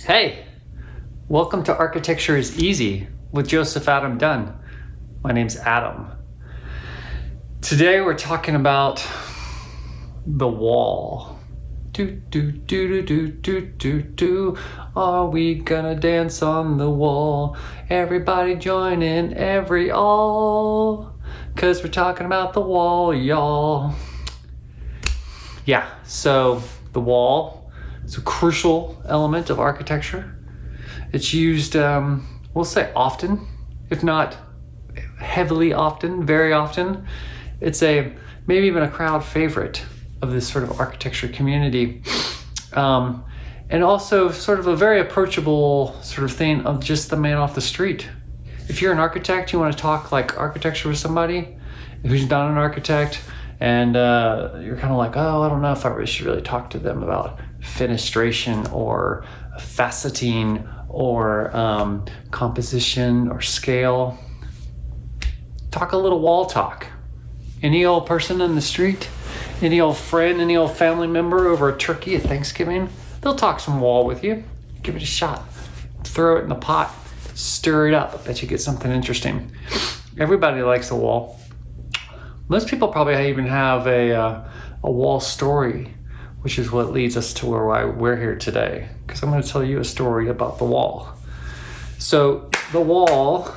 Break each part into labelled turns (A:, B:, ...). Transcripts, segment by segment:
A: Hey, welcome to Architecture is Easy with Joseph Adam Dunn. My name's Adam. Today we're talking about the wall. Do, do, do, do, do, do, do. Are we gonna dance on the wall? Everybody join in, every all. 'Cause we're talking about the wall, y'all. Yeah, so the wall is a crucial element of architecture. It's used, we'll say often, if not heavily often, very often. It's maybe even a crowd favorite of this sort of architecture community. And also sort of a very approachable sort of thing of just the man off the street. If you're an architect, you want to talk like architecture with somebody who's not an architect, and you're kind of like, oh, I don't know if I should really talk to them about fenestration or faceting or composition or scale. Talk a little wall talk. Any old person in the street, any old friend, any old family member over a turkey at Thanksgiving, they'll talk some wall with you. Give it a shot. Throw it in the pot. Stir it up. I bet you get something interesting. Everybody likes a wall. Most people probably even have a wall story, which is what leads us to why we're here today, because I'm going to tell you a story about the wall. So the wall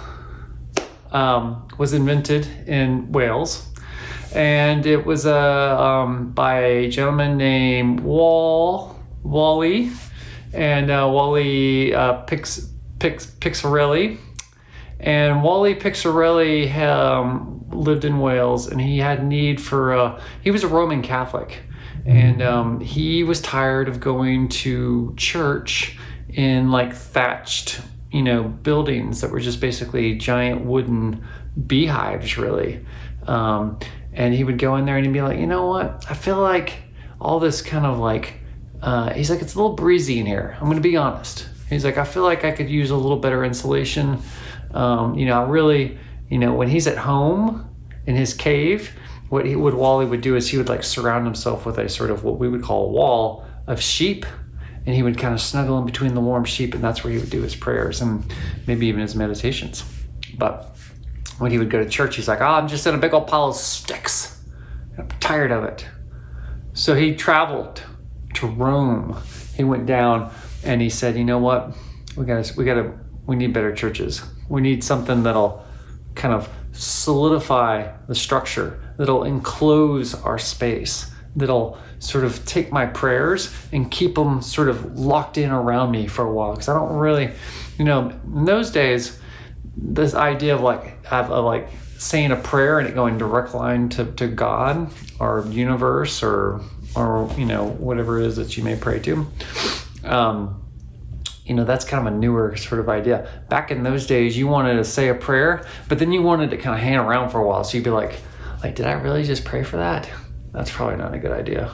A: was invented in Wales, and it was by a gentleman named Wally Pixarelli. And Wally Pixarelli lived in Wales, and he had need for, he was a Roman Catholic, and he was tired of going to church in like thatched, buildings that were just basically giant wooden beehives, really. And he would go in there and he'd be like, you know what? I feel like all this kind of like, he's like, it's a little breezy in here. I'm going to be honest. He's like, I feel like I could use a little better insulation. I really, when he's at home in his cave, what Wally would do is he would like surround himself with a sort of what we would call a wall of sheep, and he would kind of snuggle in between the warm sheep, and that's where he would do his prayers and maybe even his meditations. But when he would go to church, he's like, I'm just in a big old pile of sticks. I'm tired of it. So he traveled to Rome. He went down and he said, you know what? We need better churches. We need something that'll kind of solidify the structure, that'll enclose our space, that'll sort of take my prayers and keep them sort of locked in around me for a while. Because I don't really, in those days, this idea of saying a prayer and it going direct line to God or universe or whatever it is that you may pray to. That's kind of a newer sort of idea. Back in those days, you wanted to say a prayer, but then you wanted to kind of hang around for a while. So you'd be like, did I really just pray for that? That's probably not a good idea.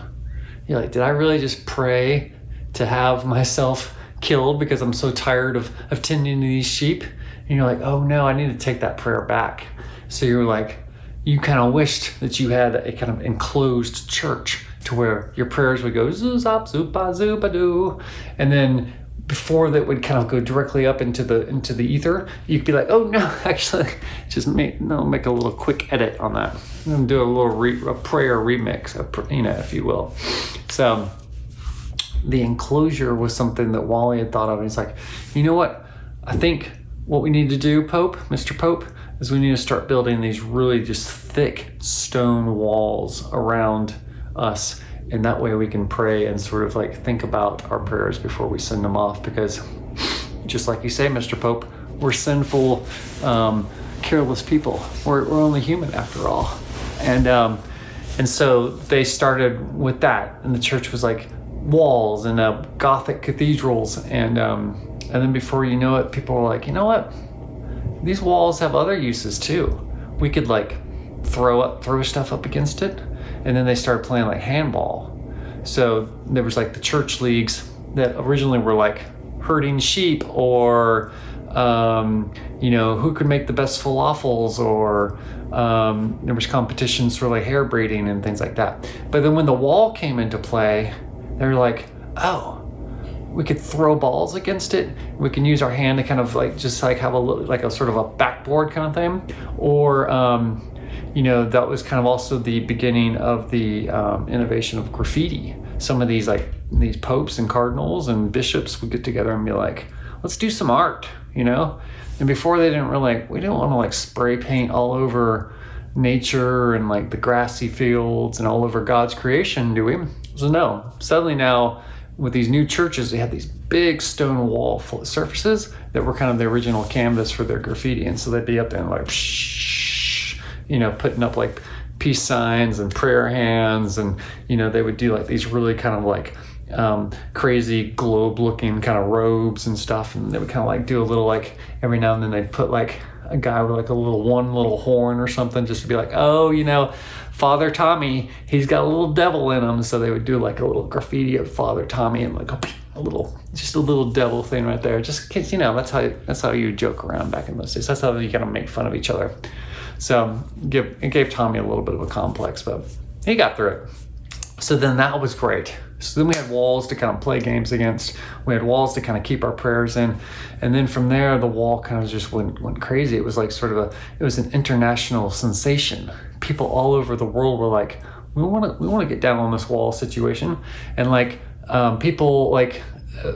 A: You're like, did I really just pray to have myself killed because I'm so tired of tending to these sheep? And you're like, oh no, I need to take that prayer back. So you're like, you kind of wished that you had a kind of enclosed church to where your prayers would go zoop, zoopa, zoopa doo, and then before that would kind of go directly up into the ether, you could be like, oh no, actually, just make a little quick edit on that and do a prayer remix, if you will. So the enclosure was something that Wally had thought of. And he's like, you know what? I think what we need to do, Mr. Pope, is we need to start building these really just thick stone walls around us. And that way we can pray and sort of like think about our prayers before we send them off. Because just like you say, Mr. Pope, we're sinful, careless people. We're only human after all. And so they started with that. And the church was like walls and Gothic cathedrals. And then before you know it, people were like, you know what? These walls have other uses too. We could like throw stuff up against it. And then they started playing like handball. So there was like the church leagues that originally were like herding sheep or, who could make the best falafels, or there was competitions for like hair braiding and things like that. But then when the wall came into play, they were like, oh, we could throw balls against it. We can use our hand to kind of like just like have a sort of a backboard kind of thing, or that was kind of also the beginning of the innovation of graffiti. Some of these popes and cardinals and bishops would get together and be like, let's do some art, And before we didn't want to like spray paint all over nature and like the grassy fields and all over God's creation, do we? So no. Suddenly now, with these new churches, they had these big stone wall surfaces that were kind of the original canvas for their graffiti, and so they'd be up there and like, putting up like peace signs and prayer hands, and they would do like these really kind of like crazy globe-looking kind of robes and stuff, and they would kind of like do a little like every now and then they'd put like a guy with like one little horn or something, just to be like, Father Tommy, he's got a little devil in him. So they would do like a little graffiti of Father Tommy and like a little devil thing right there. Just kids, that's how you joke around back in those days. That's how you kind of make fun of each other. So it gave Tommy a little bit of a complex, but he got through it. So then that was great. So then we had walls to kind of play games against. We had walls to kind of keep our prayers in. And then from there, the wall kind of just went crazy. It was like it was an international sensation. People all over the world were like, we want to get down on this wall situation. And like people like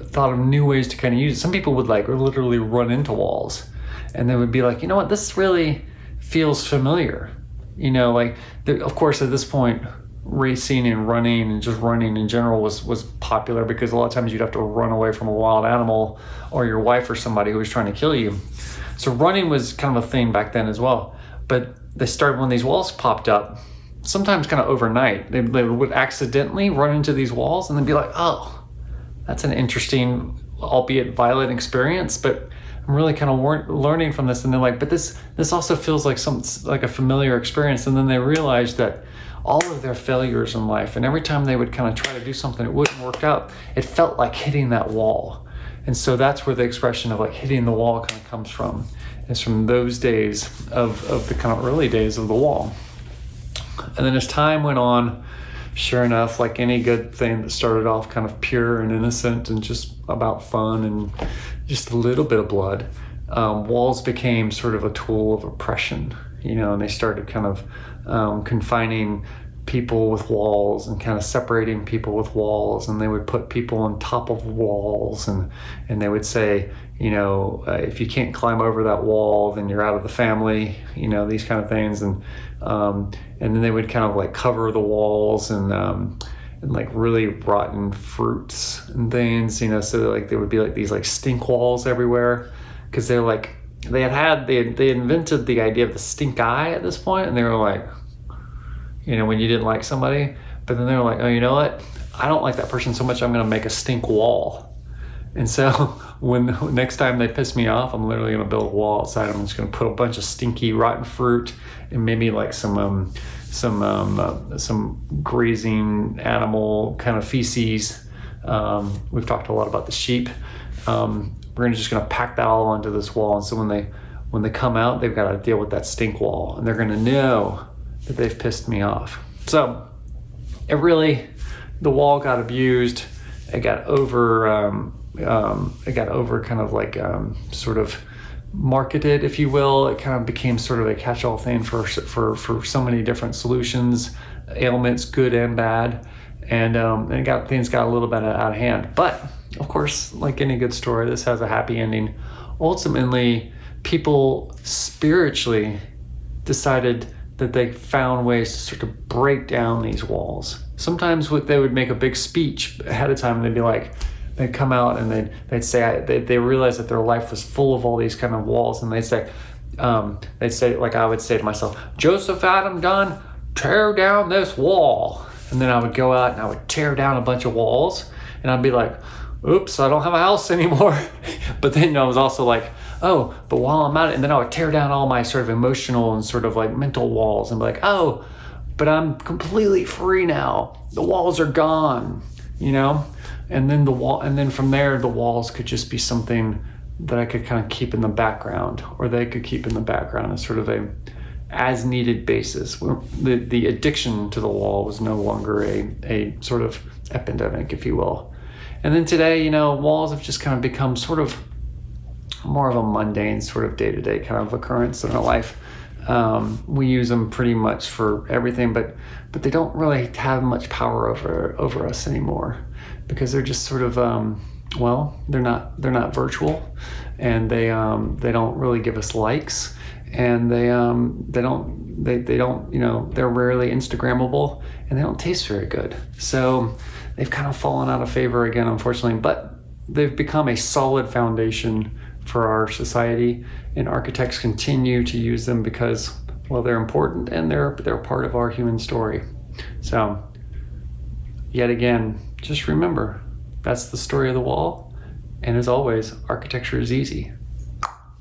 A: thought of new ways to kind of use it. Some people would like literally run into walls, and they would be like, this really feels familiar. Of course at this point, racing and running and just running in general was popular, because a lot of times you'd have to run away from a wild animal or your wife or somebody who was trying to kill you. So running was kind of a thing back then as well. But they started, when these walls popped up, sometimes kind of overnight, they would accidentally run into these walls and then be like, oh, that's an interesting, albeit violent experience, but I'm really kind of learning from this. And they're like, but this also feels like a familiar experience. And then they realized that all of their failures in life, and every time they would kind of try to do something that wouldn't work out, it felt like hitting that wall. And so that's where the expression of like hitting the wall kind of comes from. It's from those days of the kind of early days of the wall. And then as time went on, sure enough, like any good thing that started off kind of pure and innocent and just about fun and just a little bit of blood, walls became sort of a tool of oppression, and they started kind of confining people with walls and kind of separating people with walls, and they would put people on top of walls, and they would say, if you can't climb over that wall, then you're out of the family, these kind of things, and then they would kind of like cover the walls and like really rotten fruits and things, so like there would be like these like stink walls everywhere, because they're like they invented the idea of the stink eye at this point, and they were like, when you didn't like somebody, but then they were like, oh, you know what? I don't like that person so much, I'm going to make a stink wall. And so when next time they piss me off, I'm literally going to build a wall outside. I'm just going to put a bunch of stinky, rotten fruit and maybe like some grazing animal kind of feces. We've talked a lot about the sheep. We're just going to pack that all onto this wall. And so when they come out, they've got to deal with that stink wall, and they're going to know that they've pissed me off. So the wall got abused. It got over kind of like sort of marketed, if you will. It kind of became sort of a catch-all thing for so many different solutions, ailments, good and bad, and things got a little bit out of hand. But of course, like any good story, this has a happy ending. Ultimately, people spiritually decided that they found ways to sort of break down these walls. Sometimes they would make a big speech ahead of time, and they'd be like, they'd come out and they'd say, they realized that their life was full of all these kind of walls, and they'd say, like I would say to myself, Joseph Adam Dunn, tear down this wall. And then I would go out and I would tear down a bunch of walls, and I'd be like, oops, I don't have a house anymore. But then I was also like, oh, but while I'm at it, and then I would tear down all my sort of emotional and sort of like mental walls and be like, oh, but I'm completely free now. The walls are gone, And then from there, the walls could just be something that I could kind of keep in the background, or they could keep in the background as sort of a as needed basis. The addiction to the wall was no longer a sort of epidemic, if you will. And then today, walls have just kind of become sort of more of a mundane sort of day-to-day kind of occurrence in our life. We use them pretty much for everything, but they don't really have much power over us anymore, because they're just sort of they're not virtual, and they don't really give us likes, and they're rarely Instagrammable, and they don't taste very good. So they've kind of fallen out of favor again, unfortunately, but they've become a solid foundation for our society, and architects continue to use them because, well, they're important, and they're part of our human story. So yet again, just remember, that's the story of the wall. And as always, architecture is easy.